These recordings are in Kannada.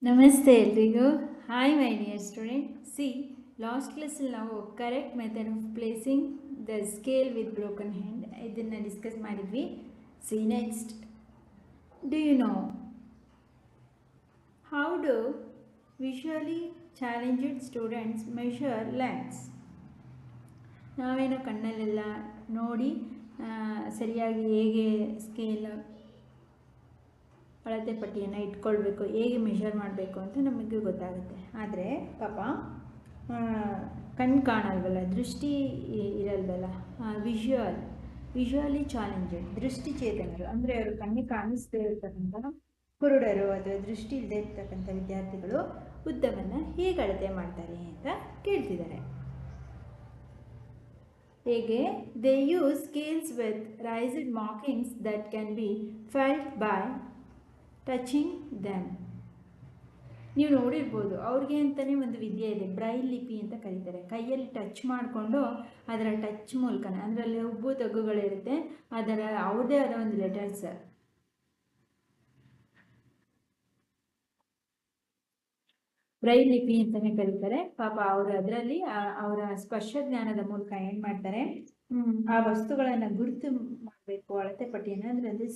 ನಮಸ್ತೆ ಎಲ್ರಿಗೂ. Hi my dear student. See, last ಕ್ಲಾಸಲ್ಲಿ ನಾವು correct method of placing the scale with broken hand ಇದನ್ನು ಡಿಸ್ಕಸ್ ಮಾಡಿದ್ವಿ. See next, do you know how do visually challenged students measure lengths? ನಾವೇನೋ ಕಣ್ಣಲ್ಲೆಲ್ಲ ನೋಡಿ ಸರಿಯಾಗಿ ಹೇಗೆ ಸ್ಕೇಲ್ ಅಳತೆ ಪಟ್ಟಿಯನ್ನು ಇಟ್ಕೊಳ್ಬೇಕು, ಹೇಗೆ ಮೆಷರ್ ಮಾಡಬೇಕು ಅಂತ ನಮಗೆ ಗೊತ್ತಾಗುತ್ತೆ. ಆದರೆ ಪಾಪ ಕಣ್ಣು ಕಾಣಲ್ವಲ್ಲ, ದೃಷ್ಟಿ ಇರಲ್ವಲ್ಲ, ವಿಷುವಲಿ ಚಾಲೆಂಜೆಡ್ ದೃಷ್ಟಿಚೇತನರು ಅಂದರೆ ಅವರು ಕಣ್ಣಿಗೆ ಕಾಣಿಸ್ದೇ ಇರ್ತಕ್ಕಂಥ ಕುರುಡರು ಅಥವಾ ದೃಷ್ಟಿ ಇಲ್ಲದೆ ಇರ್ತಕ್ಕಂಥ ವಿದ್ಯಾರ್ಥಿಗಳು ಉದ್ದವನ್ನು ಹೇಗೆ ಅಳತೆ ಮಾಡ್ತಾರೆ ಅಂತ ಕೇಳ್ತಿದ್ದಾರೆ. ಹೇಗೆ? They use scales with raised markings that can be felt by touching them. ನೀವು ನೋಡಿರ್ಬೋದು, ಅವ್ರಿಗೆ ಅಂತಲೇ ಒಂದು ವಿದ್ಯೆ ಇದೆ, ಬ್ರೈಲ್ ಲಿಪಿ ಅಂತ ಕರೀತಾರೆ. ಕೈಯಲ್ಲಿ ಟಚ್ ಮಾಡಿಕೊಂಡು ಅದರ ಟಚ್ ಮೂಲಕನೇ, ಅದರಲ್ಲಿ ಉಬ್ಬು ತಗ್ಗುಗಳಿರುತ್ತೆ, ಅದರ ಅವ್ರದೇ ಆದ ಒಂದು ಲೆಟರ್ಸ್ ಬ್ರೈಲ್ ಲಿಪಿ ಅಂತಲೇ ಕರೀತಾರೆ. ಪಾಪ ಅವರು ಅದರಲ್ಲಿ ಅವರ ಸ್ಪರ್ಶ ಜ್ಞಾನದ ಮೂಲಕ ಏನು ಮಾಡ್ತಾರೆ, ಆ ವಸ್ತುಗಳನ್ನು ಗುರುತು ಮಾಡಬೇಕು, ಅಳತೆ ಪಟ್ಟಿಯನ್ನು ಅದರಲ್ಲಿ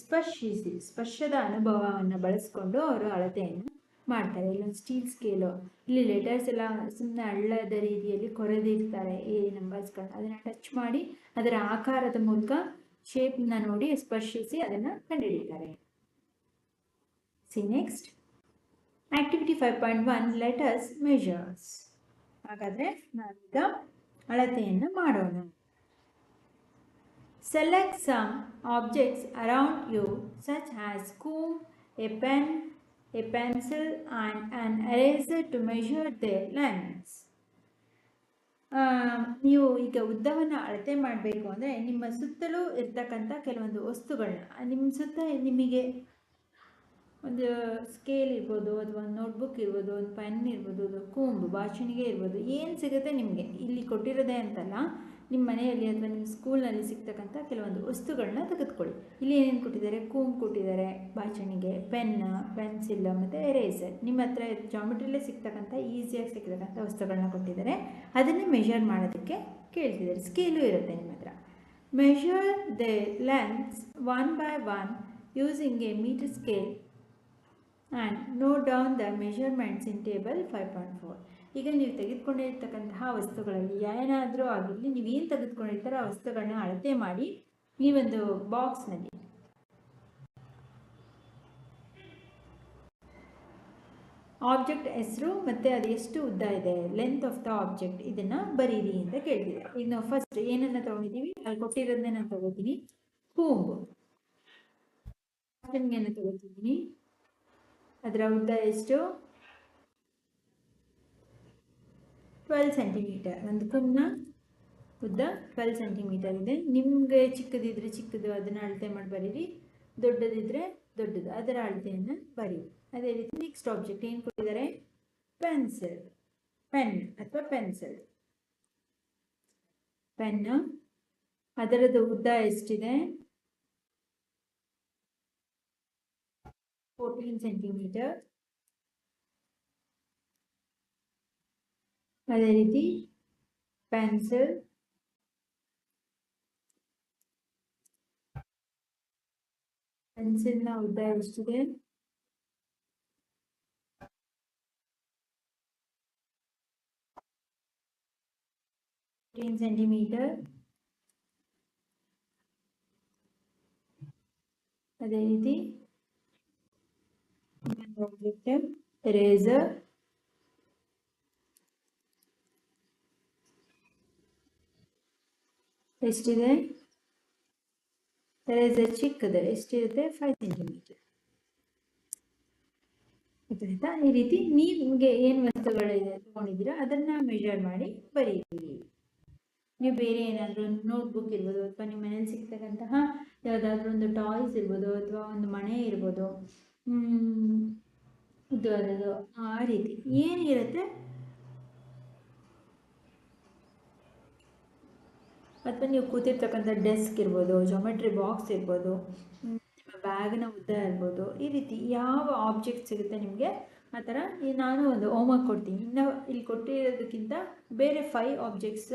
ಸ್ಪರ್ಶದ ಅನುಭವವನ್ನು ಬಳಸ್ಕೊಂಡು ಅವರು ಅಳತೆಯನ್ನು ಮಾಡ್ತಾರೆ. ಇಲ್ಲೊಂದು ಸ್ಟೀಲ್ ಸ್ಕೇಲು, ಇಲ್ಲಿ ಲೆಟರ್ಸ್ ಎಲ್ಲ ಸುಮ್ಮನೆ ಹಳ್ಳದ ರೀತಿಯಲ್ಲಿ ಕೊರೆದಿರ್ತಾರೆ ಈ ನಂಬರ್ಸ್ಗಳನ್ನ. ಅದನ್ನು ಟಚ್ ಮಾಡಿ ಅದರ ಆಕಾರದ ಮೂಲಕ ಶೇಪ್ನ ನೋಡಿ ಸ್ಪರ್ಶಿಸಿ ಅದನ್ನು ಕಂಡುಹಿಡಿತಾರೆ. See next, activity 5.1 letters measures. ಹಾಗಾದರೆ ನಾವೀಗ ಅಳತೆಯನ್ನು ಮಾಡೋಣ. Select some objects around you such as comb, a pen, a pencil and an eraser to measure their lengths. ನೀವು ಈಗ ಉದ್ದವನ್ನು ಅಳತೆ ಮಾಡಬೇಕು ಅಂದರೆ ನಿಮ್ಮ ಸುತ್ತಲೂ ಇರ್ತಕ್ಕಂಥ ಕೆಲವೊಂದು ವಸ್ತುಗಳನ್ನ, ನಿಮ್ಮ ಸುತ್ತ ನಿಮಗೆ ಒಂದು ಸ್ಕೇಲ್ ಇರ್ಬೋದು, ಅಥವಾ ಒಂದು ನೋಟ್ಬುಕ್ ಇರ್ಬೋದು, ಒಂದು ಪೆನ್ ಇರ್ಬೋದು, ಒಂದು ಕೂಂಬು, ಬಾಚಣಿಗೆ ಇರ್ಬೋದು, ಏನು ಸಿಗುತ್ತೆ ನಿಮಗೆ ಇಲ್ಲಿ ಕೊಟ್ಟಿರೋದೇ ಅಂತಲ್ಲ, ನಿಮ್ಮ ಮನೆಯಲ್ಲಿ ಅಥವಾ ನಿಮ್ಮ ಸ್ಕೂಲ್ನಲ್ಲಿ ಸಿಗ್ತಕ್ಕಂಥ ಕೆಲವೊಂದು ವಸ್ತುಗಳನ್ನ ತೆಗೆದುಕೊಳ್ಳಿ. ಇಲ್ಲಿ ಏನೇನು ಕೊಟ್ಟಿದ್ದಾರೆ? ಕೂಂಬ್ ಕೊಟ್ಟಿದ್ದಾರೆ, ಬಾಚಣಿಗೆ, ಪೆನ್, ಪೆನ್ಸಿಲ್ ಮತ್ತು ಎರೇಸರ್. ನಿಮ್ಮ ಹತ್ರ ಜಾಮೆಟ್ರಿಯಲ್ಲೇ ಸಿಗ್ತಕ್ಕಂಥ ಈಸಿಯಾಗಿ ಸಿಗ್ತಕ್ಕಂಥ ವಸ್ತುಗಳನ್ನ ಕೊಟ್ಟಿದ್ದಾರೆ. ಅದನ್ನೇ ಮೆಷರ್ ಮಾಡೋದಕ್ಕೆ ಕೇಳ್ತಿದ್ದಾರೆ. ಸ್ಕೇಲು ಇರುತ್ತೆ ನಿಮ್ಮ ಹತ್ರ. Measure the lengths 1 by 1 using a meter scale and note down the measurements in table 5.4. ಈಗ ನೀವು ತೆಗೆದುಕೊಂಡಿರ್ತಕ್ಕಂತಹ ವಸ್ತುಗಳಲ್ಲಿ ಏನಾದರೂ ಆಗಿರಲಿ, ನೀವೇನು ತೆಗೆದುಕೊಂಡಿರ್ತಾರೋ ಆ ವಸ್ತುಗಳನ್ನ ಅಳತೆ ಮಾಡಿ ಈ ಒಂದು ಬಾಕ್ಸ್ನಲ್ಲಿ ಆಬ್ಜೆಕ್ಟ್ ಹೆಸರು ಮತ್ತು ಅದು ಎಷ್ಟು ಉದ್ದ ಇದೆ, ಲೆಂತ್ ಆಫ್ ದ ಆಬ್ಜೆಕ್ಟ್, ಇದನ್ನು ಬರೀರಿ ಅಂತ ಕೇಳ್ತಿದೆ. ಈಗ ನಾವು ಫಸ್ಟ್ ಏನನ್ನು ತೊಗೊಂಡಿದ್ದೀವಿ, ಅಲ್ಲಿ ಕೊಟ್ಟಿರೋದನ್ನೇ ನಾನು ತೊಗೋತೀನಿ. ಕೂಂಬು ತೊಗೋತಿದ್ದೀನಿ, ಅದರ ಉದ್ದ ಎಷ್ಟು? 12 ಸೆಂಟಿಮೀಟರ್. ಒಂದು ಕೂಂಬ್ನ ಉದ್ದ 12 ಸೆಂಟಿಮೀಟರ್ ಇದೆ. ನಿಮಗೆ ಚಿಕ್ಕದಿದ್ರೆ ಚಿಕ್ಕದು, ಅದನ್ನು ಅಳತೆ ಮಾಡಿ ಬರೀರಿ. ದೊಡ್ಡದಿದ್ರೆ ದೊಡ್ಡದು, ಅದರ ಅಳತೆಯನ್ನು ಬರೀರಿ. ಅದೇ ರೀತಿ ನೆಕ್ಸ್ಟ್ ಆಬ್ಜೆಕ್ಟ್ ಏನು ಕೊಟ್ಟಿದ್ದಾರೆ? ಪೆನ್ಸಿಲ್, ಪೆನ್ ಅಥವಾ ಪೆನ್ಸಿಲ್, ಪೆನ್ನು. ಅದರದ್ದು ಉದ್ದ ಎಷ್ಟಿದೆ? 14 ಸೆಂಟಿಮೀಟರ್. ಅದೇ ರೀತಿ ಪೆನ್ಸಿಲ್, ಪೆನ್ಸಿಲ್ನ ಉದ್ದ ಎಷ್ಟಿದೆ? 14 ಸೆಂಟಿಮೀಟರ್. ಅದೇ ರೀತಿ ಆಬ್ಜೆಕ್ಟ್ ಎರೇಸರ್, ಎಷ್ಟಿದೆ? ಎರೇಸರ್ ಚಿಕ್ಕದು ಎಷ್ಟಿರುತ್ತೆ? 5 ಸೆಂಟಿಮೀಟರ್. ಆಯ್ತಾ? ಈ ರೀತಿ ನಿಮಗೆ ಏನು ವಸ್ತುಗಳಿದೆ ತಗೊಂಡಿದ್ದೀರಾ ಅದನ್ನು ಮೆಷರ್ ಮಾಡಿ ಬರೀರಿ. ನೀವು ಬೇರೆ ಏನಾದರೂ ನೋಟ್ಬುಕ್ ಇರ್ಬೋದು, ಅಥವಾ ನಿಮ್ಮ ಮನೇಲಿ ಸಿಗ್ತಕ್ಕಂತಹ ಯಾವುದಾದ್ರೂ ಒಂದು ಟಾಯ್ಸ್ ಇರ್ಬೋದು, ಅಥವಾ ಒಂದು ಮಣೆ ಇರ್ಬೋದು, ಇದು ಅದದು, ಆ ರೀತಿ ಏನಿರುತ್ತೆ, ಅಥವಾ ನೀವು ಕೂತಿರ್ತಕ್ಕಂಥ ಡೆಸ್ಕ್ ಇರ್ಬೋದು, ಜಾಮೆಟ್ರಿ ಬಾಕ್ಸ್ ಇರ್ಬೋದು, ನಿಮ್ಮ ಬ್ಯಾಗ್ನ ಉದ್ದ ಇರ್ಬೋದು, ಈ ರೀತಿ ಯಾವ ಆಬ್ಜೆಕ್ಟ್ ಸಿಗುತ್ತೆ ನಿಮಗೆ ಆ ಥರ ನಾನು ಒಂದು ಹೋಮ್ವರ್ಕ್ ಕೊಡ್ತೀನಿ. ಇನ್ನು ಇಲ್ಲಿ ಕೊಟ್ಟಿರೋದಕ್ಕಿಂತ ಬೇರೆ 5 ಆಬ್ಜೆಕ್ಟ್ಸ್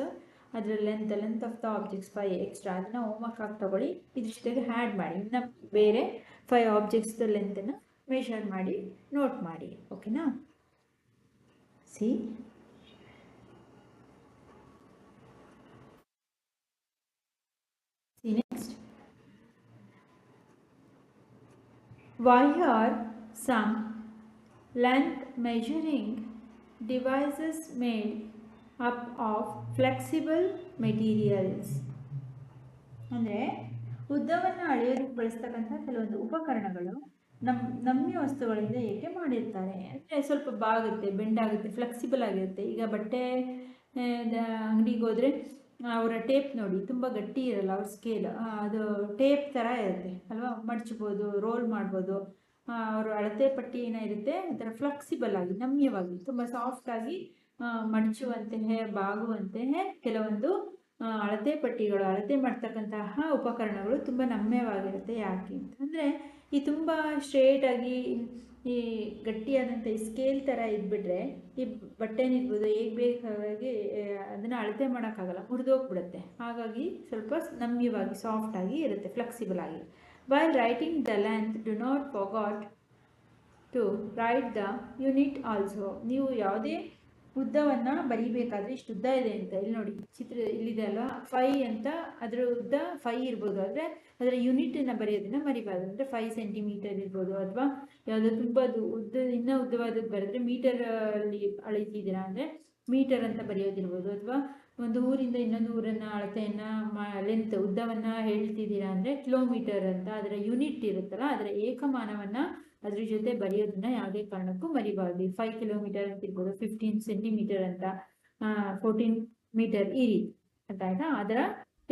ಅದರ length of the objects 5 extra ಅದನ್ನು ಹೋಮ್ವರ್ಕ್ ಆಗಿ ತಗೊಳ್ಳಿ. ಇದ್ರ ಜೊತೆಗೆ ಆ್ಯಡ್ ಮಾಡಿ ಇನ್ನು ಬೇರೆ 5 ಆಬ್ಜೆಕ್ಟ್ಸ್ದ ಲೆಂತನ್ನು ಮೆಷರ್ ಮಾಡಿ ನೋಟ್ ಮಾಡಿ. ಓಕೆನಾ? C next, why are some length measuring devices made up of flexible materials? ಅಂದರೆ ಉದ್ದವನ್ನು ಅಳೆಯೋದಕ್ಕೆ ಬಳಸ್ತಕ್ಕಂಥ ಕೆಲವೊಂದು ಉಪಕರಣಗಳು ನಮ್ಯ ವಸ್ತುಗಳಿಂದ ಏಕೆ ಮಾಡಿರ್ತಾರೆ ಅಂದರೆ ಸ್ವಲ್ಪ ಬಾಗುತ್ತೆ, ಬೆಂಡಾಗುತ್ತೆ, ಫ್ಲೆಕ್ಸಿಬಲ್ ಆಗಿರುತ್ತೆ. ಈಗ ಬಟ್ಟೆ ಅಂಗಡಿಗೆ ಹೋದರೆ ಅವರ ಟೇಪ್ ನೋಡಿ ತುಂಬ ಗಟ್ಟಿ ಇರಲ್ಲ, ಅವ್ರ ಸ್ಕೇಲ್ ಅದು ಟೇಪ್ ಥರ ಇರುತ್ತೆ ಅಲ್ವಾ, ಮಡ್ಚ್ಬೋದು, ರೋಲ್ ಮಾಡ್ಬೋದು. ಅವರು ಅಳತೆ ಪಟ್ಟಿ ಏನಿರುತ್ತೆ ಒಂಥರ ಫ್ಲೆಕ್ಸಿಬಲ್ ಆಗಿ ನಮ್ಯವಾಗಿ ತುಂಬ ಸಾಫ್ಟಾಗಿ ಮಡಚುವಂತೆಯೇ ಬಾಗುವಂತೆಯೇ ಕೆಲವೊಂದು ಅಳತೆ ಪಟ್ಟಿಗಳು, ಅಳತೆ ಮಾಡ್ತಕ್ಕಂತಹ ಉಪಕರಣಗಳು ತುಂಬ ನಮ್ಯವಾಗಿರುತ್ತೆ. ಯಾಕೆ ಅಂತಂದರೆ ಈ ತುಂಬ ಸ್ಟ್ರೇಟಾಗಿ ಈ ಗಟ್ಟಿಯಾದಂಥ ಈ ಸ್ಕೇಲ್ ಥರ ಇದ್ಬಿಟ್ರೆ ಈ ಬಟ್ಟೆನಿರ್ಬೋದು ಹೇಗೆ ಬೇಕಾಗಿ ಅದನ್ನು ಅಳತೆ ಮಾಡೋಕ್ಕಾಗಲ್ಲ, ಮುರಿದೋಗ್ಬಿಡುತ್ತೆ. ಹಾಗಾಗಿ ಸ್ವಲ್ಪ ನಮ್ಯವಾಗಿ ಸಾಫ್ಟಾಗಿ ಇರುತ್ತೆ, ಫ್ಲೆಕ್ಸಿಬಲ್ ಆಗಿ. While writing the length do not forgot to write the unit also. ನೀವು ಯಾವುದೇ ಉದ್ದವನ್ನು ಬರೀಬೇಕಾದ್ರೆ ಇಷ್ಟು ಉದ್ದ ಇದೆ ಅಂತ ಇಲ್ಲಿ ನೋಡಿ ಚಿತ್ರ ಇಲ್ಲಿದೆ ಅಲ್ವಾ, 5 ಅಂತ ಅದರ ಉದ್ದ 5 ಇರ್ಬೋದು, ಆದರೆ ಅದರ ಯೂನಿಟನ್ನು ಬರೆಯೋದನ್ನ ಮರಿಬಾರ್ದು. ಅಂದರೆ 5 ಸೆಂಟಿಮೀಟರ್ ಇರ್ಬೋದು, ಅಥವಾ ಯಾವುದೋ ತುಂಬ ಇನ್ನೂ ಉದ್ದವಾದದ್ದು ಬರೆದ್ರೆ ಮೀಟರಲ್ಲಿ ಅಳಿತಿದ್ದೀರಾ ಅಂದರೆ ಮೀಟರ್ ಅಂತ ಬರೆಯೋದಿರ್ಬೋದು, ಅಥವಾ ಒಂದು ಊರಿಂದ ಇನ್ನೊಂದು ಊರನ್ನು ಅಳತೆಯನ್ನು ಲೆಂತ್ ಉದ್ದವನ್ನು ಹೇಳ್ತಿದ್ದೀರಾ ಅಂದರೆ ಕಿಲೋಮೀಟರ್ ಅಂತ ಅದರ ಯೂನಿಟ್ ಇರುತ್ತಲ್ಲ ಅದರ ಏಕಮಾನವನ್ನು ಅದ್ರ ಜೊತೆ ಬರೆಯೋದನ್ನ ಯಾವುದೇ ಕಾರಣಕ್ಕೂ ಮರಿಬಾರ್ದು. 5 ಕಿಲೋಮೀಟರ್ ಅಂತ ಇರ್ಬೋದು, 15 ಸೆಂಟಿಮೀಟರ್ ಅಂತ, 14 ಮೀಟರ್ ಈ ರೀತಿ ಅಂತ ಆಯ್ತಾ, ಅದರ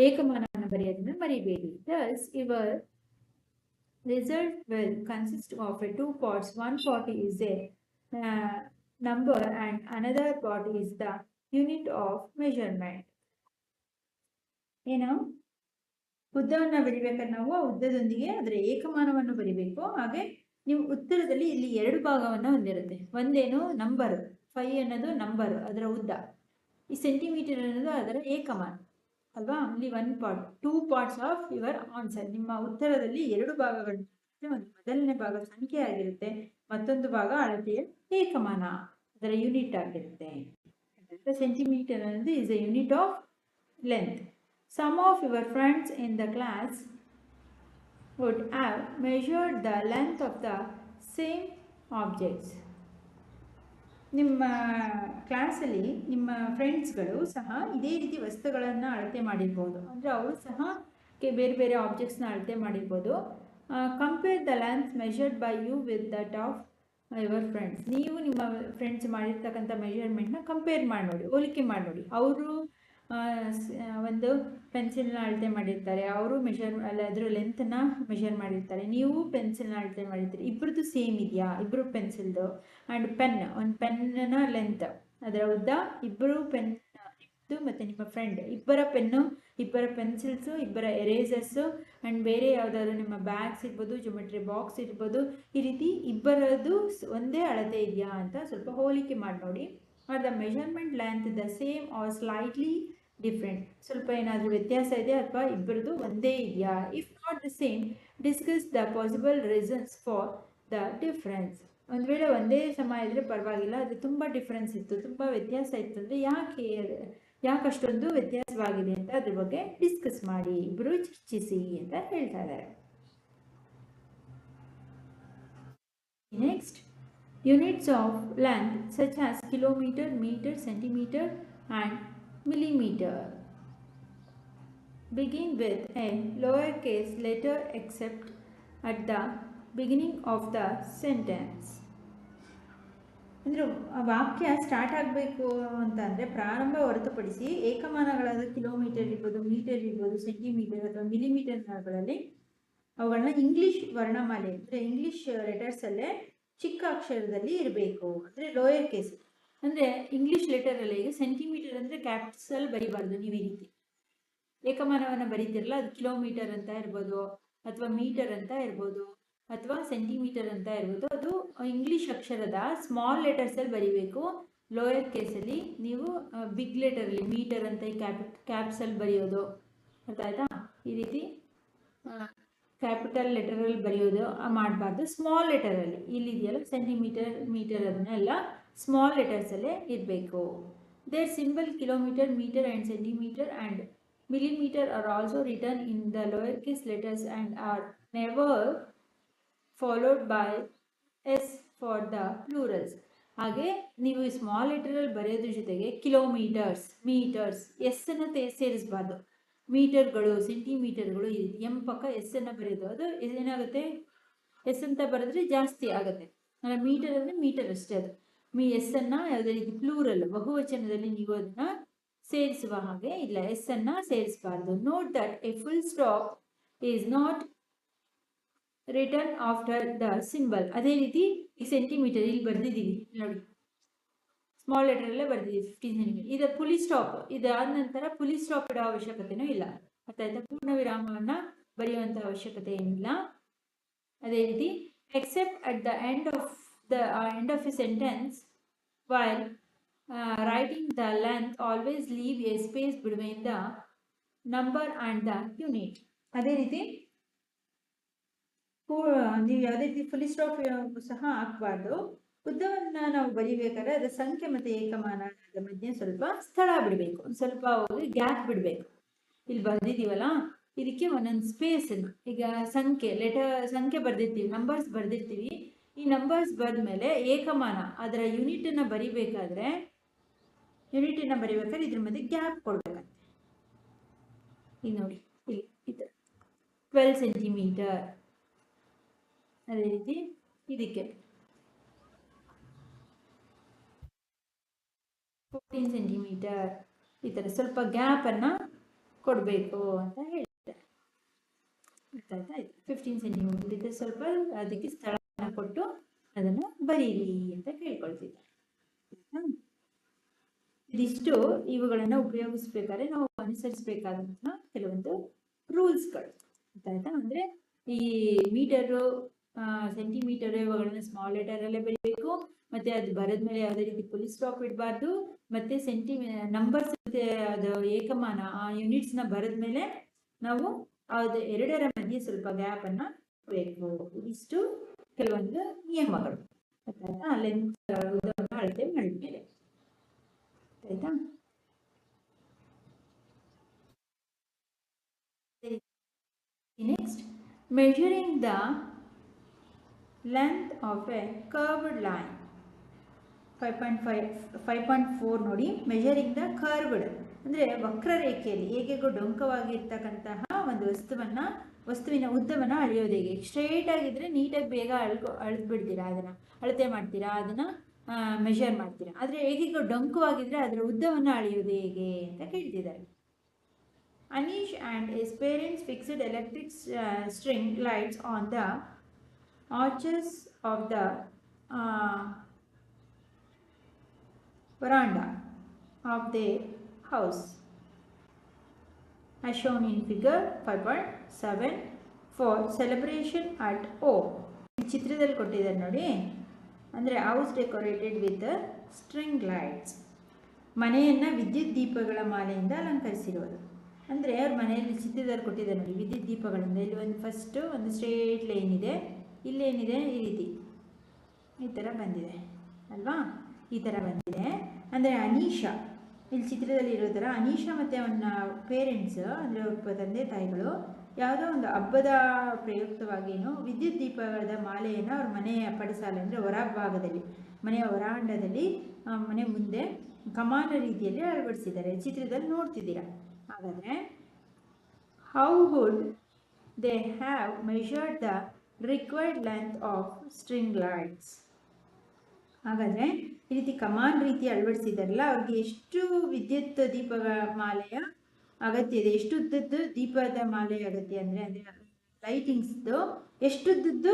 ಏಕಮಾನವನ್ನು ಬರೆಯೋದನ್ನ ಮರಿಬೇಡಿ. Thus, your result will consist of 2 parts. One part is a number and another part is the unit of measurement. ಏನು ಉದ್ದವನ್ನು ಬರಿಬೇಕಾದ್ರೆ ನಾವು ಉದ್ದದೊಂದಿಗೆ ಅದರ ಏಕಮಾನವನ್ನು ಬರಿಬೇಕು. ಹಾಗೆ ನೀವು ಉತ್ತರದಲ್ಲಿ ಇಲ್ಲಿ 2 ಭಾಗವನ್ನು ಹೊಂದಿರುತ್ತೆ. ಒಂದೇನು ನಂಬರ್ 5 ಅನ್ನೋದು ನಂಬರ್ ಅದರ ಉದ್ದ, ಈ ಸೆಂಟಿಮೀಟರ್ ಅನ್ನೋದು ಅದರ ಏಕಮಾನ ಅಲ್ವಾ. ಅಲ್ಲಿ 1 part 2 parts of your answer. ನಿಮ್ಮ ಉತ್ತರದಲ್ಲಿ 2 ಭಾಗಗಳು, ಒಂದು ಮೊದಲನೇ ಭಾಗ ಸಂಖ್ಯೆ ಆಗಿರುತ್ತೆ, ಮತ್ತೊಂದು ಭಾಗ ಅಳತೆಯ ಏಕಮಾನ ಅದರ ಯೂನಿಟ್ ಆಗಿರುತ್ತೆ. ಸೆಂಟಿಮೀಟರ್ ಅನ್ನೋದು is A unit of length. Some of your friends in the class would have measured the length of the same objects. ನಿಮ್ಮ ಕ್ಲಾಸಲ್ಲಿ ನಿಮ್ಮ ಫ್ರೆಂಡ್ಸ್ಗಳು ಸಹ ಇದೇ ರೀತಿ ವಸ್ತುಗಳನ್ನು ಅಳತೆ ಮಾಡಿರ್ಬೋದು. ಅಂದರೆ ಅವರು ಸಹ ಬೇರೆ ಬೇರೆ ಆಬ್ಜೆಕ್ಟ್ಸ್ನ ಅಳತೆ ಮಾಡಿರ್ಬೋದು. Compare the length measured by you with that of your friends. ನೀವು ನಿಮ್ಮ ಫ್ರೆಂಡ್ಸ್ ಮಾಡಿರ್ತಕ್ಕಂಥ ಮೆಷರ್ಮೆಂಟ್ನ ಕಂಪೇರ್ ಮಾಡಿ ನೋಡಿ, ಹೋಲಿಕೆ ಮಾಡಿ ನೋಡಿ. ಅವರು ಒಂದು ಪೆನ್ಸಿಲ್ನ ಅಳತೆ ಮಾಡಿರ್ತಾರೆ, ಅವರು ಅದರ ಲೆಂತನ್ನು ಮೆಷರ್ ಮಾಡಿರ್ತಾರೆ, ನೀವು ಪೆನ್ಸಿಲ್ನ ಅಳತೆ ಮಾಡಿರ್ತೀರಿ. ಇಬ್ಬರದ್ದು ಸೇಮ್ ಇದೆಯಾ, ಇಬ್ಬರು ಪೆನ್ಸಿಲ್ದು ಆ್ಯಂಡ್ ಪೆನ್, ಒಂದು ಪೆನ್ನ ಲೆಂತ್ ಅದರ ಉದ್ದ, ಇಬ್ಬರು ಪೆನ್ ನಿಮ್ಮದು ಮತ್ತು ನಿಮ್ಮ ಫ್ರೆಂಡ್ ಇಬ್ಬರ ಪೆನ್ನು, ಇಬ್ಬರ ಪೆನ್ಸಿಲ್ಸು, ಇಬ್ಬರ ಎರೇಸರ್ಸು ಆ್ಯಂಡ್ ಬೇರೆ ಯಾವುದಾದ್ರು ನಿಮ್ಮ ಬ್ಯಾಗ್ಸ್ ಇರ್ಬೋದು, ಜೊಮೆಟ್ರಿ ಬಾಕ್ಸ್ ಇರ್ಬೋದು, ಈ ರೀತಿ ಇಬ್ಬರದ್ದು ಒಂದೇ ಅಳತೆ ಇದೆಯಾ ಅಂತ ಸ್ವಲ್ಪ ಹೋಲಿಕೆ ಮಾಡಿ ನೋಡಿ. Are the measurement length the same or slightly different, ಸ್ವಲ್ಪ ಏನಾದರೂ ವ್ಯತ್ಯಾಸ ಇದೆ ಅಥವಾ ಇಬ್ಬರದು ಒಂದೇ ಇದೆಯಾ. If not the same, discuss the possible reasons for the difference. ಒಂದು ವೇಳೆ ಒಂದೇ ಸಮ ಇದ್ದರೆ ಪರವಾಗಿಲ್ಲ, ಅದು ತುಂಬ ಡಿಫ್ರೆನ್ಸ್ ಇತ್ತು, ತುಂಬ ವ್ಯತ್ಯಾಸ ಇತ್ತು ಅಂದರೆ ಯಾಕಷ್ಟೊಂದು ವ್ಯತ್ಯಾಸವಾಗಿದೆ ಅಂತ ಅದ್ರ ಬಗ್ಗೆ ಡಿಸ್ಕಸ್ ಮಾಡಿ, ಇಬ್ಬರು ಚರ್ಚಿಸಿ ಅಂತ ಹೇಳ್ತಾ ಇದ್ದಾರೆ. Next, units of length such as kilometer, meter, centimeter and millimeter begin with a lowercase letter except at the beginning of the sentence. ಅಂದರೆ ವಾಕ್ಯ ಸ್ಟಾರ್ಟ್ ಆಗಬೇಕು ಅಂತಂದರೆ ಪ್ರಾರಂಭ ಹೊರತುಪಡಿಸಿ ಏಕಮಾನಗಳಾದ ಕಿಲೋಮೀಟರ್ ಇರ್ಬೋದು, ಮೀಟರ್ ಇರ್ಬೋದು, ಸೆಂಟಿಮೀಟರ್ ಅಥವಾ ಮಿಲಿಮೀಟರ್ಗಳಲ್ಲಿ ಅವುಗಳನ್ನ ಇಂಗ್ಲೀಷ್ ವರ್ಣಮಾಲೆ ಅಂದರೆ ಇಂಗ್ಲೀಷ್ ಲೆಟರ್ಸಲ್ಲೇ ಚಿಕ್ಕ ಅಕ್ಷರದಲ್ಲಿ ಇರಬೇಕು. ಅಂದರೆ ಲೋಯರ್ ಕೇಸ್ ಅಂದರೆ ಇಂಗ್ಲೀಷ್ ಲೆಟರಲ್ಲಿ ಈಗ ಸೆಂಟಿಮೀಟರ್ ಅಂದರೆ ಕ್ಯಾಪಿಟಲ್ ಬರಿಬಾರ್ದು. ನೀವು ಈ ರೀತಿ ಏಕಮಾನವನ್ನು ಬರೀತಿರಲ್ಲ, ಅದು ಕಿಲೋಮೀಟರ್ ಅಂತ ಇರ್ಬೋದು ಅಥವಾ ಮೀಟರ್ ಅಂತ ಇರ್ಬೋದು ಅಥವಾ ಸೆಂಟಿಮೀಟರ್ ಅಂತ ಇರ್ಬೋದು. ಅದು ಇಂಗ್ಲಿಷ್ ಅಕ್ಷರದ ಸ್ಮಾಲ್ ಲೆಟರ್ಸಲ್ಲಿ ಬರೀಬೇಕು. ಲೋಯರ್ ಕೇಸಲ್ಲಿ ನೀವು ಬಿಗ್ ಲೆಟರಲ್ಲಿ ಮೀಟರ್ ಅಂತ ಕ್ಯಾಪ್ಸಲ್ಲಿ ಬರೆಯೋದು, ಅರ್ಥ ಆಯ್ತಾ? ಈ ರೀತಿ ಕ್ಯಾಪಿಟಲ್ ಲೆಟರಲ್ಲಿ ಬರೆಯೋದು ಮಾಡಬಾರ್ದು. ಸ್ಮಾಲ್ ಲೆಟರಲ್ಲಿ ಇಲ್ಲಿದೆಯಲ್ಲ ಸೆಂಟಿಮೀಟರ್, ಮೀಟರ್ ಅದನ್ನೆಲ್ಲ ಸ್ಮಾಲ್ ಲೆಟರ್ಸಲ್ಲೇ ಇರಬೇಕು. Their symbol kilometre, metre and centimetre and millimeter are also written in the lowercase letters and are never followed by s for the plurals. ಹಾಗೆ ನೀವು ಸ್ಮಾಲ್ ಲೆಟರಲ್ಲಿ ಬರೆಯೋದ್ರ ಜೊತೆಗೆ ಕಿಲೋಮೀಟರ್ಸ್, ಮೀಟರ್ಸ್, ಎಸ್ ಅನ್ನು ಸೇರಿಸಬಾರ್ದು. ಮೀಟರ್ಗಳು, ಸೆಂಟಿಮೀಟರ್ಗಳು ಈ ರೀತಿ ಎಂ ಪಕ್ಕ ಎಸ್ ಅನ್ನು ಬರೆಯೋದು. ಅದು ಏನಾಗುತ್ತೆ, ಎಸ್ ಅಂತ ಬರೆದ್ರೆ ಜಾಸ್ತಿ ಆಗುತ್ತೆ. ಮೀಟರ್ ಅಂದರೆ ಮೀಟರ್ ಅಷ್ಟೇ. ಅದು ಎಸ್ ಅನ್ನು ಯಾವುದೇ ರೀತಿ ಪ್ಲೂರಲ್ ಬಹುವಚನದಲ್ಲಿ ನೀವು ಅದನ್ನ ಸೇರಿಸುವ ಹಾಗೆ ಇಲ್ಲ, ಎಸ್ ಅನ್ನ ಸೇರಿಸಬಾರ್ದು. Note that a full stop is not return after the symbol. ಅದೇ ರೀತಿ ಈ ಸೆಂಟಿಮೀಟರ್ ಇಲ್ಲಿ ಬರ್ದಿದ್ದೀವಿ ನೋಡಿ, ಸ್ಮಾಲ್ ಲೆಟರ್ ಅಲ್ಲೇ ಬರ್ದಿದ್ದೀವಿ 15 ಸೆಂಟಿಮೀಟರ್. ಇದು ಪುಲಿ ಸ್ಟಾಪ್, ಇದಾದ ನಂತರ ಪುಲಿ ಸ್ಟಾಪ್ ಇಡೋ ಅವಶ್ಯಕತೆನೂ ಇಲ್ಲ. ಅರ್ಥ ಆಯ್ತಾ? ಪೂರ್ಣ ವಿರಾಮವನ್ನ ಬರೆಯುವಂತ ಅವಶ್ಯಕತೆ ಏನಿಲ್ಲ. ಅದೇ ರೀತಿ except at the end of a sentence while writing the length, always leave a space between the number and the unit. ಅದೇ ರೀತಿ ನೀವು ಯಾವುದೇ ರೀತಿ ಫುಲ್ ಸ್ಟಾಪ್ ಸಹ ಹಾಕಬಾರ್ದು. ಉದ್ದವನ್ನು ನಾವು ಬರಿಬೇಕಾದ್ರೆ ಅದರ ಸಂಖ್ಯೆ ಮತ್ತು ಏಕಮಾನದ ಮಧ್ಯೆ ಸ್ವಲ್ಪ ಸ್ಥಳ ಬಿಡಬೇಕು, ಸ್ವಲ್ಪ ಹೋಗಿ ಗ್ಯಾಪ್ ಬಿಡಬೇಕು. ಇಲ್ಲಿ ಬರ್ದಿದ್ದೀವಲ್ಲ, ಇದಕ್ಕೆ ಒಂದೊಂದು ಸ್ಪೇಸ್. ಈಗ ಸಂಖ್ಯೆ ಬರ್ದಿರ್ತೀವಿ, ನಂಬರ್ಸ್ ಬರ್ದಿರ್ತೀವಿ. ಈ ನಂಬರ್ಸ್ ಬರೆದ್ಮೇಲೆ ಏಕಮಾನ ಅದರ ಯೂನಿಟನ್ನು ಬರಿಬೇಕಾದ್ರೆ ಇದ್ರ ಮಧ್ಯೆ ಗ್ಯಾಪ್ ಕೊಡ್ಬೇಕಂತೆ. ಈಗ ನೋಡಿ ಇಲ್ಲಿ ಇದು 12 ಸೆಂಟಿಮೀಟರ್. ಅದೇ ರೀತಿ ಇದಕ್ಕೆ 14 ಸೆಂಟಿಮೀಟರ್. ಈ ಥರ ಸ್ವಲ್ಪ ಗ್ಯಾಪ್ ಅನ್ನ ಕೊಡಬೇಕು ಅಂತ ಹೇಳ್ತಾರೆ. 15 ಸೆಂಟಿಮೀಟರ್ ಇದೆ, ಸ್ವಲ್ಪ ಅದಕ್ಕೆ ಸ್ಥಳ ಕೊಟ್ಟು ಅದನ್ನು ಬರೀರಿ ಅಂತ ಕೇಳ್ಕೊಳ್ತಿದ್ದಾರೆ. ಇದಿಷ್ಟು ಇವುಗಳನ್ನು ಉಪಯೋಗಿಸ್ಬೇಕಾದ್ರೆ ನಾವು ಅನುಸರಿಸಬೇಕಾದಂತಹ ಕೆಲವೊಂದು ರೂಲ್ಸ್ಗಳು. ಆಯ್ತಾ? ಅಂದರೆ ಈ ಮೀಟರು, ಸೆಂಟಿಮೀಟರ್ ಇವುಗಳನ್ನು ಸ್ಮಾಲ್ ಲೆಟರಲ್ಲೇ ಬರೀಬೇಕು. ಮತ್ತೆ ಅದು ಬರೆದ್ಮೇಲೆ ಯಾವುದೇ ರೀತಿ ಫುಲ್ ಸ್ಟಾಪ್ ಇಡಬಾರ್ದು. ಮತ್ತೆ ನಂಬರ್ಸ್ ಅದು ಏಕಮಾನ ಆ ಯೂನಿಟ್ಸ್ನ ಬರೆದ್ಮೇಲೆ ನಾವು ಅದು ಎರಡರ ಮಧ್ಯೆ ಸ್ವಲ್ಪ ಗ್ಯಾಪ್ ಅನ್ನ ಬೇಕು. ಇಷ್ಟು ಕೆಲವೊಂದು ನಿಯಮಗಳು. ಲೆಂತ್ ಅಳತೆ ಮಾಡಿದ್ಮೇಲೆ ಆಯ್ತಾ? Next, measuring the length of a curved line. 5.4 ನೋಡಿ. ಮೆಜರಿಂಗ್ ದ ಕರ್ವ್ಡ್ ಅಂದರೆ ವಕ್ರರೇಖೆಯಲ್ಲಿ ಹೇಗೆಗೋ ಡೊಂಕವಾಗಿರ್ತಕ್ಕಂತಹ ಒಂದು ವಸ್ತುವಿನ ಉದ್ದವನ್ನು ಅಳೆಯೋದು ಹೇಗೆ. ಸ್ಟ್ರೇಟ್ ಆಗಿದ್ರೆ ನೀಟಾಗಿ ಬೇಗ ಅಳೆದು ಬಿಡ್ತೀರಾ, ಅದನ್ನು ಅಳತೆ ಮಾಡ್ತೀರಾ, ಅದನ್ನು ಮೆಷರ್ ಮಾಡ್ತೀರಾ. ಆದರೆ ಹೇಗೆಗೋ ಡೊಂಕವಾಗಿದ್ರೆ ಅದರ ಉದ್ದವನ್ನು ಅಳೆಯೋದು ಹೇಗೆ ಅಂತ ಕೇಳ್ತಿದ್ದಾರೆ. Anish and his parents fixed electric string lights on the arches of the veranda of their house, as shown in figure 5.7 for celebration at home. ಚಿತ್ರದಲ್ಲಿ ಕೊಟ್ಟಿದ್ದಾರೆ ನೋಡಿ. ಅಂದರೆ house decorated with string lights. ಮನೆಯನ್ನು ವಿದ್ಯುತ್ ದೀಪಗಳ ಮಾಲೆಯಿಂದ ಅಲಂಕರಿಸಿರೋದು. ಅಂದರೆ ಅವ್ರ ಮನೆಯಲ್ಲಿ ಚಿತ್ರದಲ್ಲಿ ಕೊಟ್ಟಿದ್ದಾರೆ ನೋಡಿ, ವಿದ್ಯುತ್ ದೀಪಗಳಿಂದ. ಇಲ್ಲಿ ಒಂದು ಸ್ಟ್ರೇಟ್ ಲೈನ್ ಇದೆ, ಇಲ್ಲೇನಿದೆ ಈ ಥರ ಬಂದಿದೆ ಅಲ್ವಾ, ಈ ಥರ ಬಂದಿದೆ. ಅಂದರೆ ಅನೀಶಾ ಇಲ್ಲಿ ಚಿತ್ರದಲ್ಲಿ ಇರೋ ಥರ ಅನೀಶಾ ಮತ್ತು ಅವನ ಪೇರೆಂಟ್ಸ್ ಅಂದರೆ ಅವ್ರ ತಂದೆ ತಾಯಿಗಳು ಯಾವುದೋ ಒಂದು ಹಬ್ಬದ ಪ್ರಯುಕ್ತವಾಗಿಯೂ ವಿದ್ಯುತ್ ದೀಪಗಳ ಮಾಲೆಯನ್ನು ಅವ್ರ ಮನೆಯ ಪಡಸಾಲೆ ಅಂದರೆ ಹೊರಭಾಗದಲ್ಲಿ, ಮನೆಯ ಹೊರಾಂಗಣದಲ್ಲಿ, ಮನೆ ಮುಂದೆ ಕಮಾನ ರೀತಿಯಲ್ಲಿ ಅಳವಡಿಸಿದ್ದಾರೆ. ಚಿತ್ರದಲ್ಲಿ ನೋಡ್ತಿದ್ದೀರಾ. ಹಾಗಾದರೆ how would they have measured the required length of string lights? ಹಾಗಾದರೆ ಈ ರೀತಿ ಕಮಾನ್ ರೀತಿ ಅಳವಡಿಸಿದಾರಲ್ಲ, ಅವ್ರಿಗೆ ಎಷ್ಟು ವಿದ್ಯುತ್ ದೀಪಗಳ ಮಾಲೆಯ ಅಗತ್ಯ ಇದೆ, ಎಷ್ಟು ಉದ್ದದ್ದು ದೀಪದ ಮಾಲೆ ಅಗತ್ಯ ಅಂದರೆ ಲೈಟಿಂಗ್ಸ್ದು ಎಷ್ಟುದ್ದದ್ದು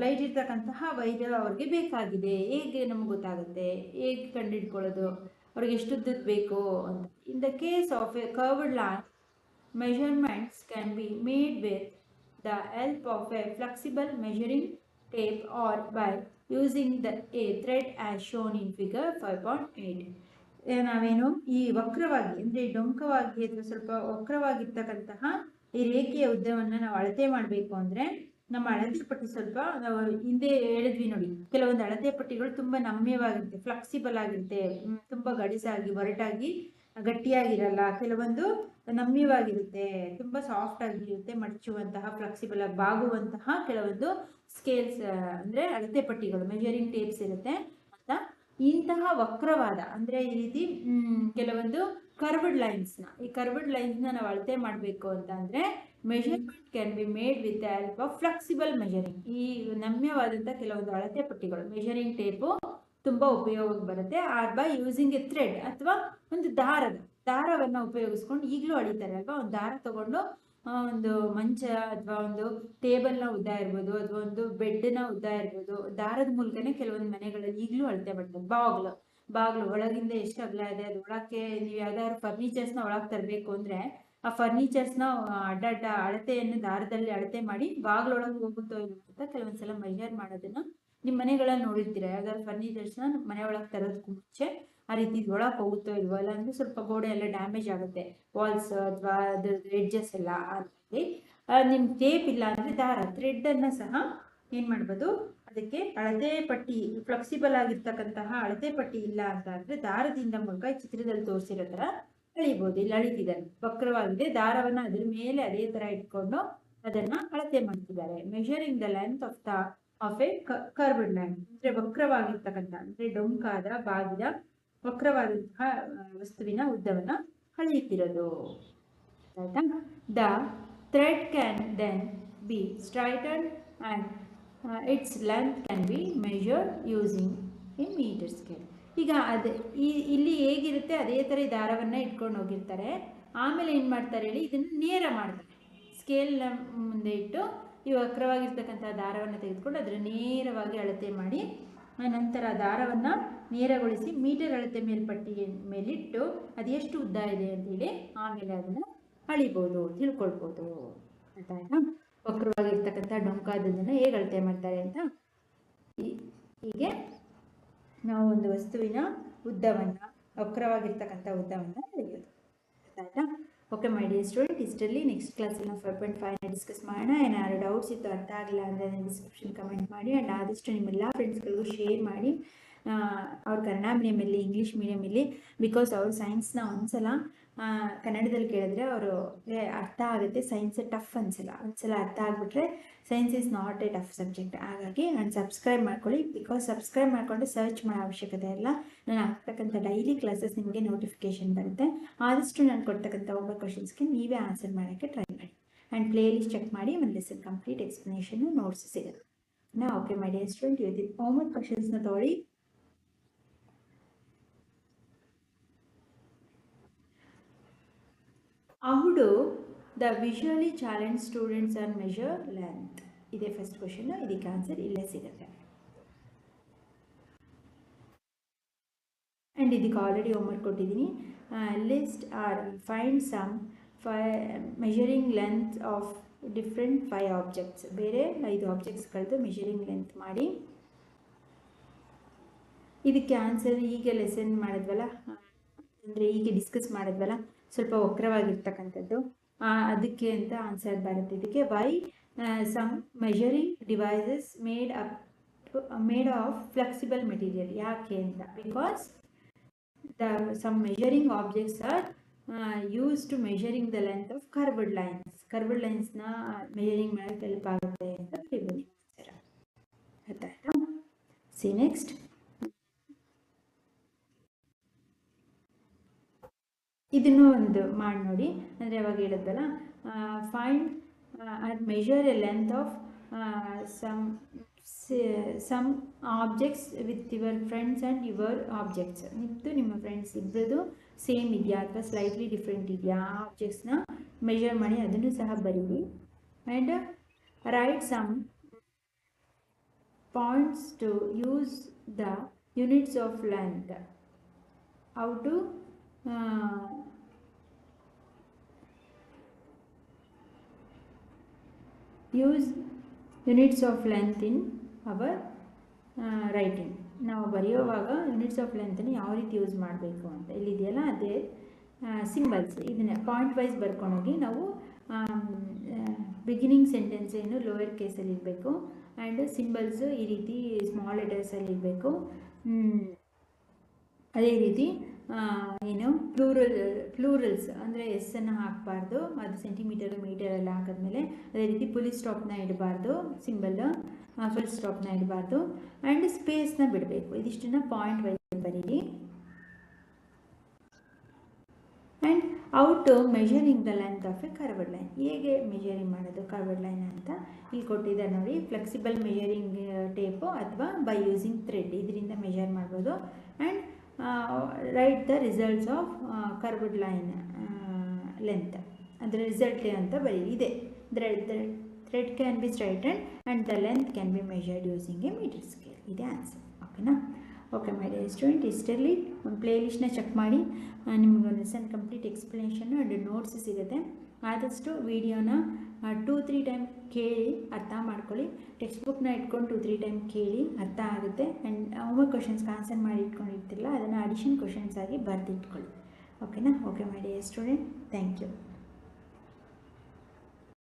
ಲೈಟ್ ಇರ್ತಕ್ಕಂತಹ ವೈರ್ ಅವ್ರಿಗೆ ಬೇಕಾಗಿದೆ. ಹೇಗೆ ನಮ್ಗೆ ಗೊತ್ತಾಗುತ್ತೆ, ಹೇಗೆ ಕಂಡುಹಿಡ್ಕೊಳ್ಳೋದು ಅವ್ರಿಗೆ ಎಷ್ಟುದ್ದದ್ದು ಬೇಕು ಅಂತ. In the case of a curved line, measurements can be made with the help of a flexible measuring tape or by using a thread as shown in figure 5.8. ನಾವೇನು ಈ ವಕ್ರವಾಗಿ ಅಂದರೆ ಡೊಂಕವಾಗಿ ಅಥವಾ ಸ್ವಲ್ಪ ವಕ್ರವಾಗಿರ್ತಕ್ಕಂತಹ ಈ ರೇಖೆಯ ಉದ್ದವನ್ನು ನಾವು ಅಳತೆ ಮಾಡಬೇಕು ಅಂದರೆ ನಮ್ಮ ಅಳತೆ ಪಟ್ಟಿ ಸ್ವಲ್ಪ ನಾವು ಹಿಂದೆ ಹೇಳಿದ್ವಿ ನೋಡಿ, ಕೆಲವೊಂದು ಅಳತೆ ಪಟ್ಟಿಗಳು ತುಂಬ ನಮ್ಯವಾಗಿರುತ್ತೆ, ಫ್ಲೆಕ್ಸಿಬಲ್ ಆಗಿರುತ್ತೆ, ತುಂಬ ಗಡಿಸಾಗಿ ಒರಟಾಗಿ ಗಟ್ಟಿಯಾಗಿರಲ್ಲ. ಕೆಲವೊಂದು ನಮ್ಯವಾಗಿರುತ್ತೆ, ತುಂಬ ಸಾಫ್ಟ್ ಆಗಿರುತ್ತೆ, ಮಡಚುವಂತಹ ಫ್ಲೆಕ್ಸಿಬಲ್ ಆಗಿ ಬಾಗುವಂತಹ ಕೆಲವೊಂದು ಸ್ಕೇಲ್ಸ್ ಅಂದರೆ ಅಳತೆ ಪಟ್ಟಿಗಳು, ಮೆಜರಿಂಗ್ ಟೇಪ್ಸ್ ಇರುತ್ತೆ ಅಂತ. ಇಂತಹ ವಕ್ರವಾದ ಅಂದರೆ ಈ ರೀತಿ ಕೆಲವೊಂದು ಕರ್ವ್ಡ್ ಲೈನ್ಸ್ನ, ಈ ಕರ್ವ್ಡ್ ಲೈನ್ಸ್ನ ನಾವು ಅಳತೆ ಮಾಡಬೇಕು ಅಂತ ಅಂದರೆ measurement can be made with the help of flexible measuring. ಈ ನಮ್ಯವಾದಂಥ ಕೆಲವೊಂದು ಅಳತೆ ಪಟ್ಟಿಗಳು, ಮೆಜರಿಂಗ್ ಟೇಪು ತುಂಬ ಉಪಯೋಗಕ್ಕೆ ಬರುತ್ತೆ. Or by using a thread ಅಥವಾ ಒಂದು ದಾರವನ್ನು ಉಪಯೋಗಿಸ್ಕೊಂಡು ಈಗಲೂ ಅಳಿತಾರೆ ಅಲ್ವಾ. ಒಂದು ದಾರ ತಗೊಂಡು ಒಂದು ಮಂಚ ಅಥವಾ ಒಂದು ಟೇಬಲ್ನ ಉದ್ದ ಇರ್ಬೋದು ಅಥವಾ ಒಂದು ಬೆಡ್ನ ಉದ್ದ ಇರ್ಬೋದು, ದಾರದ ಮೂಲಕನೇ ಕೆಲವೊಂದು ಮನೆಗಳಲ್ಲಿ ಈಗಲೂ ಅಳತೆ ಮಾಡ್ತಾರೆ. ಬಾಗ್ಲು ಒಳಗಿಂದ ಎಷ್ಟು ಅಗಲ ಇದೆ, ಅದು ಒಳಕ್ಕೆ ನೀವು ಯಾವ್ದಾದ್ರು ಫರ್ನಿಚರ್ಸ್ನ ಒಳಗೆ ತರಬೇಕು ಅಂದರೆ ಆ ಫರ್ನಿಚರ್ಸ್ನ ಅಡ್ಡ ಅಳತೆಯನ್ನು ದಾರದಲ್ಲಿ ಅಳತೆ ಮಾಡಿ ಬಾಗ್ಲೊಳಗೆ ಹೋಗುತ್ತೋ ಇಲ್ಲ ಅಂತ ಕೆಲವೊಂದ್ಸಲ ಮೆಜರ್ ಮಾಡೋದನ್ನ ನಿಮ್ಮ ಮನೆಗಳಲ್ಲಿ ನೋಡಿರ್ತೀರ. ಯಾವ್ದಾದ್ರು ಫರ್ನಿಚರ್ಸ್ನ ಮನೆ ಒಳಗೆ ತರೋದಕ್ಕೂ ಮುಂಚೆ ಆ ರೀತಿ ಒಳಗೆ ಹೋಗುತ್ತೋ ಇಲ್ವೋ, ಇಲ್ಲ ಅಂದರೆ ಸ್ವಲ್ಪ ಗೋಡೆ ಎಲ್ಲ ಡ್ಯಾಮೇಜ್ ಆಗುತ್ತೆ, ವಾಲ್ಸ್ ಅಥವಾ ಅದ್ರ ಎಡ್ಜಸ್ ಎಲ್ಲ. ಅಲ್ಲಿ ನಿಮ್ಮ ಟೇಪ್ ಇಲ್ಲ ಅಂದರೆ ಥ್ರೆಡ್ಡನ್ನು ಸಹ ಏನು ಮಾಡ್ಬೋದು, ಅದಕ್ಕೆ ಅಳತೆ ಪಟ್ಟಿ ಫ್ಲೆಕ್ಸಿಬಲ್ ಆಗಿರ್ತಕ್ಕಂತಹ ಅಳತೆ ಪಟ್ಟಿ ಇಲ್ಲ ಅಂತ ಅಂದರೆ ದಾರದಿಂದ ಮೂಲಕ ಚಿತ್ರದಲ್ಲಿ ತೋರಿಸಿರೋ ಥರ ಅಳಿಬೋದು. ಇಲ್ಲಿ ಅಳಿತಿದ್ದಾರೆ, ವಕ್ರವಾಗಿದೆ, ದಾರವನ್ನು ಅದ್ರ ಮೇಲೆ ಅದೇ ಥರ ಇಟ್ಕೊಂಡು ಅದನ್ನು ಅಳತೆ ಮಾಡ್ತಿದ್ದಾರೆ. Measuring the length of a curved line ಅಂದರೆ ವಕ್ರವಾಗಿರ್ತಕ್ಕಂಥ ಅಂದರೆ ಡೊಂಕಾದ ಬಾಗಿದ ವಕ್ರವಾದಂತಹ ವಸ್ತುವಿನ ಉದ್ದವನ್ನು ಅಳೆಯುತ್ತಿರೋದು. ಆಯ್ತಾ? The thread can then be straighten and its length can be measured using a metre scale. ಈಗ ಇಲ್ಲಿ ಹೇಗಿರುತ್ತೆ ಅದೇ ಥರ ಈ ದಾರವನ್ನು ಇಟ್ಕೊಂಡು ಹೋಗಿರ್ತಾರೆ. ಆಮೇಲೆ ಏನು ಮಾಡ್ತಾರೆ ಹೇಳಿ, ಇದನ್ನು ನೇರ ಮಾಡ್ತಾರೆ. ಸ್ಕೇಲ್ನ ಮುಂದೆ ಇಟ್ಟು ಈ ವಕ್ರವಾಗಿರ್ತಕ್ಕಂಥ ದಾರವನ್ನು ತೆಗೆದುಕೊಂಡು ಅದರ ನೇರವಾಗಿ ಅಳತೆ ಮಾಡಿ ನಂತರ ದಾರವನ್ನು ನೇರಗೊಳಿಸಿ ಮೀಟರ್ ಅಳತೆ ಮೇಲ್ಪಟ್ಟಿಗೆ ಮೇಲಿಟ್ಟು ಅದೆಷ್ಟು ಉದ್ದ ಇದೆ ಅಂತೇಳಿ ಆಮೇಲೆ ಅದನ್ನು ಅಳಿಬೋದು, ತಿಳ್ಕೊಳ್ಬೋದು. ಆಯ್ತಾ? ವಕ್ರವಾಗಿರ್ತಕ್ಕಂಥ ಡೊಂಕಾದನ್ನು ಹೇಗೆ ಅಳತೆ ಮಾಡ್ತಾರೆ ಅಂತ. ಹೀಗೆ ನಾವು ಒಂದು ವಸ್ತುವಿನ ಉದ್ದವನ್ನು, ವಕ್ರವಾಗಿರ್ತಕ್ಕಂಥ ಉದ್ದವನ್ನು ಅಳೆಯೋದು. ಆಯ್ತಾ? ಓಕೆ ಮೈ ಡಿಯರ್ ಸ್ಟೂಡೆಂಟ್, ಇಷ್ಟರಲ್ಲಿ ನೆಕ್ಸ್ಟ್ ಕ್ಲಾಸಲ್ಲಿ ನಾವು 5.5ನ ಡಿಸ್ಕಸ್ ಮಾಡೋಣ. ಏನಾದ್ರು ಡೌಟ್ಸ್ ಇತ್ತು, ಅರ್ಥ ಆಗಿಲ್ಲ ಅಂದರೆ ಡಿಸ್ಕ್ರಿಪ್ಷನ್ ಕಮೆಂಟ್ ಮಾಡಿ. ಆ್ಯಂಡ್ ಆದಷ್ಟು ನಿಮ್ಮೆಲ್ಲ ಫ್ರೆಂಡ್ಸ್ಗಳಿಗೂ ಶೇರ್ ಮಾಡಿ. ಅವ್ರು ಕನ್ನಡ ಮೀಡಿಯಮಲ್ಲಿ, ಇಂಗ್ಲೀಷ್ ಮೀಡಿಯಮಲ್ಲಿ, ಬಿಕಾಸ್ ಅವರು ಸೈನ್ಸ್ನ ಒಂದ್ಸಲ ಕನ್ನಡದಲ್ಲಿ ಕೇಳಿದ್ರೆ ಅವ್ರಿಗೆ ಅರ್ಥ ಆಗುತ್ತೆ, ಸೈನ್ಸ್ ಟಫ್ ಒಂದ್ಸಲ ಅರ್ಥ ಆಗಿಬಿಟ್ರೆ science is not A tough subject. ಹಾಗಾಗಿ ನಾನು ಸಬ್ಸ್ಕ್ರೈಬ್ ಮಾಡ್ಕೊಳ್ಳಿ, ಬಿಕಾಸ್ ಸಬ್ಸ್ಕ್ರೈಬ್ ಮಾಡಿಕೊಂಡು ಸರ್ಚ್ ಮಾಡೋ ಅವಶ್ಯಕತೆ ಇಲ್ಲ. ನಾನು ಆಗ್ತಕ್ಕಂಥ ಡೈಲಿ ಕ್ಲಾಸಸ್ ನಿಮಗೆ ನೋಟಿಫಿಕೇಶನ್ ಬರುತ್ತೆ. ಆದಷ್ಟು ನಾನು ಕೊಡ್ತಕ್ಕಂಥ ಹೋಮ್ವರ್ಕ್ ಕ್ವಶನ್ಸ್ಗೆ ನೀವೇ ಆನ್ಸರ್ ಮಾಡೋಕ್ಕೆ ಟ್ರೈ ಮಾಡಿ. ಆ್ಯಂಡ್ ಪ್ಲೇ ಲಿಸ್ಟ್ ಚೆಕ್ ಮಾಡಿ, ಒಂದು ಲೆಸನ್ ಕಂಪ್ಲೀಟ್ ಎಕ್ಸ್ಪ್ಲನೇಷನ್ ನೋಟ್ಸ್ ಸಿಗುತ್ತೆ. ಓಕೆ ಮೈ ಡಿಯರ್ ಸ್ಟೂಡೆಂಟ್, ಇವತ್ತಿನ ಹೋಮ್ವರ್ಕ್ ಕ್ವಶನ್ಸ್ನ ತೊಗೊಳ್ಳಿ. How do the visually challenged students are measure length? ಇದೇ ಫಸ್ಟ್ ಕ್ವಶನ್. ಇದಕ್ಕೆ ಆನ್ಸರ್ ಇಲ್ಲೇ ಸಿಗುತ್ತೆ. ಆ್ಯಂಡ್ ಇದಕ್ಕೆ ಆಲ್ರೆಡಿ ಹೋಮ್ವರ್ಕ್ ಕೊಟ್ಟಿದ್ದೀನಿ. List or find some measuring length of different 5 objects. ಬೇರೆ 5 ಆಬ್ಜೆಕ್ಟ್ಸ್ಗಳದ್ದು ಮೆಷರಿಂಗ್ ಲೆಂತ್ ಮಾಡಿ. ಇದಕ್ಕೆ ಆನ್ಸರ್ ಈಗ ಲೆಸನ್ ಮಾಡಿದ್ವಲ್ಲ, ಅಂದರೆ ಈಗ ಡಿಸ್ಕಸ್ ಮಾಡಿದ್ವಲ್ಲ, ಸ್ವಲ್ಪ ವಕ್ರವಾಗಿರ್ತಕ್ಕಂಥದ್ದು, ಅದಕ್ಕೆ ಅಂತ ಆನ್ಸರ್ ಬರುತ್ತೆ. ಇದಕ್ಕೆ why some measuring devices made of flexible material. ಯಾಕೆ ಅಂತ, because some measuring objects are use to measuring the length of curved lines. Curved ಲೈನ್ಸ್ನ ಮೆಷರಿಂಗ್ ಮಾಡೋಕ್ಕೆ ಹೆಲ್ಪ್ ಆಗುತ್ತೆ ಅಂತ ಬರೀಬೋದು ಆನ್ಸರ್. ಆಯ್ತಾ? See next. ಇದನ್ನು ಒಂದು ಮಾಡಿ ನೋಡಿ. ಅಂದರೆ ಅವಾಗ ಹೇಳಿದ್ವಲ್ಲ, find and measure a length of some objects with your friends and your objects. ನಿಮ್ಮ ಫ್ರೆಂಡ್ಸ್ ಇಬ್ಬರದು ಸೇಮ್ ಇದೆಯಾ ಅಥವಾ ಸ್ಲೈಟ್ಲಿ ಡಿಫ್ರೆಂಟ್ ಇದೆಯಾ, ಆ ಆಬ್ಜೆಕ್ಟ್ಸ್ನ ಮೆಷರ್ ಮಾಡಿ ಅದನ್ನು ಸಹ ಬರೀರಿ. And write some points to use the units of length. How to use units of length in our writing. ನಾವು ಬರೆಯುವಾಗ ಯೂನಿಟ್ಸ್ ಆಫ್ ಲೆಂತನ್ನು ಯಾವ ರೀತಿ ಯೂಸ್ ಮಾಡಬೇಕು ಅಂತ ಇಲ್ಲಿದೆಯಲ್ಲ, ಅದೇ ಸಿಂಬಲ್ಸ್. ಇದನ್ನು ಪಾಯಿಂಟ್ ವೈಸ್ ಬರ್ಕೊಂಡೋಗಿ ನಾವು ಬಿಗಿನಿಂಗ್ ಸೆಂಟೆನ್ಸ್ ಏನು ಲೋಯರ್ ಕೇಸಲ್ಲಿ ಇರಬೇಕು, ಆ್ಯಂಡ್ ಸಿಂಬಲ್ಸು ಈ ರೀತಿ ಸ್ಮಾಲ್ ಲೆಟರ್ಸಲ್ಲಿ ಇರಬೇಕು. ಅದೇ ರೀತಿ ಏನು ಪ್ಲೂರಲ್ಸ್ ಅಂದರೆ ಎಸ್ಸನ್ನು ಹಾಕಬಾರ್ದು, ಅದು ಸೆಂಟಿಮೀಟರು ಮೀಟರೆಲ್ಲ ಹಾಕಿದ್ಮೇಲೆ. ಅದೇ ರೀತಿ ಪುಲಿ ಸ್ಟಾಪ್ನ ಇಡಬಾರ್ದು, ಸಿಂಬಲ್ ಫುಲ್ ಸ್ಟಾಪ್ನ ಇಡಬಾರ್ದು, ಆ್ಯಂಡ್ ಸ್ಪೇಸ್ನ ಬಿಡಬೇಕು. ಇದಿಷ್ಟನ್ನು ಪಾಯಿಂಟ್ ವೈಸ್ ಬರೀರಿ. And out measuring the length of a curved line. ಹೇಗೆ ಮೆಷರಿಂಗ್ ಮಾಡೋದು ಕರ್ವ್ಡ್ ಲೈನ್ ಅಂತ ಇಲ್ಲಿ ಕೊಟ್ಟಿದ್ದಾರೆ ನೋಡಿ. ಫ್ಲೆಕ್ಸಿಬಲ್ ಮೆಷರಿಂಗ್ ಟೇಪು ಅಥವಾ ಬೈ ಯೂಸಿಂಗ್ ಥ್ರೆಡ್, ಇದರಿಂದ ಮೆಷರ್ ಮಾಡ್ಬೋದು. And write the results of curved line length, ಅದರ ರಿಸಲ್ಟ್ ಅಂತ ಬರೀ ಇದೆ. Thread can be straighten and the length can be measured using a metre scale. ಇದೆ ಆನ್ಸರ್. ಓಕೆನಾ? ಓಕೆ ಮೈ ಡಿಯರ್ ಸ್ಟೂಡೆಂಟ್, ಇಷ್ಟರಲ್ಲಿ ಒಂದು ಪ್ಲೇಲಿಸ್ಟ್ನ ಚೆಕ್ ಮಾಡಿ, ನಿಮಗೆ ಒಂದು ಲೆಸನ್ ಕಂಪ್ಲೀಟ್ ಎಕ್ಸ್ಪ್ಲನೇಷನ್ನು ಆ್ಯಂಡ್ ನೋಟ್ಸ್ ಸಿಗುತ್ತೆ. ಆದಷ್ಟು ವಿಡಿಯೋನ 2-3 ಟೈಮ್ ಕೇಳಿ ಅರ್ಥ ಮಾಡ್ಕೊಳ್ಳಿ. ಟೆಕ್ಸ್ಟ್ ಬುಕ್ನ ಇಟ್ಕೊಂಡು 2-3 ಟೈಮ್ ಕೇಳಿ ಅರ್ಥ ಆಗುತ್ತೆ. ಆ್ಯಂಡ್ ಹೋಮ್ವರ್ಕ್ ಕ್ವಶನ್ಸ್ಗೆ ಆನ್ಸರ್ ಮಾಡಿ ಇಟ್ಕೊಂಡಿರ್ತಿಲ್ಲ, ಅದನ್ನು ಅಡಿಷನ್ ಕ್ವಶನ್ಸ್ ಆಗಿ ಬರೆದಿಟ್ಕೊಳ್ಳಿ. ಓಕೆನಾ? Okay my dear student, thank you.